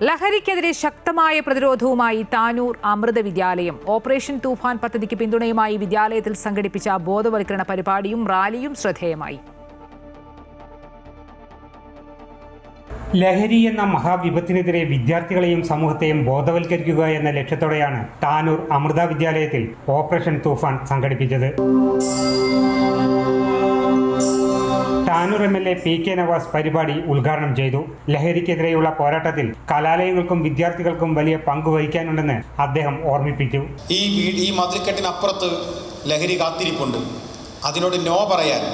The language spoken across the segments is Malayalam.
ലഹരിക്കെതിരെ ശക്തമായ പ്രതിരോധവുമായി താനൂർ അമൃത വിദ്യാലയം. ഓപ്പറേഷൻ തൂഫാൻ പദ്ധതിക്ക് പിന്തുണയുമായി വിദ്യാലയത്തിൽ സംഘടിപ്പിച്ച ബോധവൽക്കരണ പരിപാടിയും റാലിയും ശ്രദ്ധേയമായി. ലഹരി എന്ന മഹാവിപത്തിനെതിരെ വിദ്യാർത്ഥികളെയും സമൂഹത്തെയും ബോധവൽക്കരിക്കുക എന്ന ലക്ഷ്യത്തോടെയാണ് താനൂർ അമൃത വിദ്യാലയത്തിൽ ഓപ്പറേഷൻ തൂഫാൻ സംഘടിപ്പിച്ചത്. താനൂർ MLA PK നവാസ് പരിപാടി ഉദ്ഘാടനം ചെയ്തു. ലഹരിക്കെതിരെയുള്ള പോരാട്ടത്തിൽ കലാലയങ്ങൾക്കും വിദ്യാർത്ഥികൾക്കും വലിയ പങ്ക് വഹിക്കാനുണ്ടെന്ന് അദ്ദേഹം ഓർമ്മിപ്പിച്ചു. ഈ മതിൽക്കെട്ടിനപ്പുറത്ത് ലഹരി കാത്തിരിപ്പുണ്ട്. അതിനോട് നോ പറയാൻ,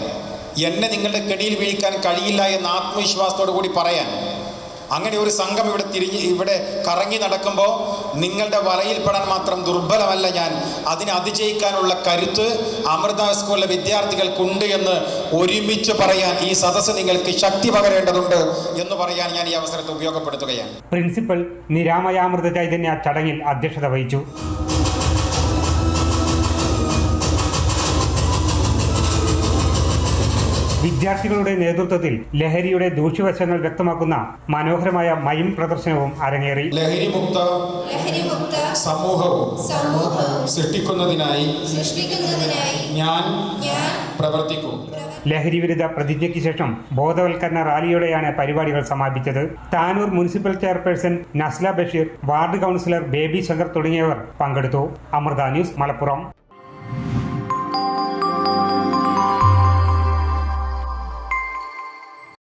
എന്നെ നിങ്ങളുടെ കെണിയിൽ വീഴിക്കാൻ കഴിയില്ല എന്ന ആത്മവിശ്വാസത്തോടു കൂടി പറയാൻ, അങ്ങനെ ഒരു സംഘം ഇവിടെ കറങ്ങി നടക്കുമ്പോൾ നിങ്ങളുടെ വലയിൽപ്പെടാൻ മാത്രം ദുർബലമല്ല ഞാൻ, അതിനെ അതിജയിക്കാനുള്ള കരുത്ത് അമൃത സ്കൂളിലെ വിദ്യാർത്ഥികൾക്കുണ്ട് എന്ന് ഒരുമിച്ച് പറയാൻ ഈ സദസ്സ് നിങ്ങൾക്ക് ശക്തി പകരേണ്ടതുണ്ട് എന്ന് പറയാൻ ഞാൻ ഈ അവസരത്തെ ഉപയോഗപ്പെടുത്തുകയാണ്. പ്രിൻസിപ്പൽ നിരാമയാമൃത ചൈതന്യ ചടങ്ങിൽ അധ്യക്ഷത വഹിച്ചു. വിദ്യാർത്ഥികളുടെ നേതൃത്വത്തിൽ ലഹരിയുടെ ദൂഷ്യവശങ്ങൾ വ്യക്തമാക്കുന്ന മനോഹരമായ മൈം പ്രദർശനവും അരങ്ങേറി. ലഹരിമുക്ത സമൂഹവും സൃഷ്ടിക്കുന്നതിനായി ഞാൻ പ്രവർത്തിക്കും. ലഹരി വിരുദ്ധ പ്രതിജ്ഞയ്ക്ക് ശേഷം ബോധവൽക്കരണ റാലിയോടെയാണ് പരിപാടികൾ സമാപിച്ചത്. Tanur municipal chairperson Nasla Basheer, ward councillor Baby Shankar തുടങ്ങിയവർ പങ്കെടുത്തു. അമൃത ന്യൂസ്, മലപ്പുറം.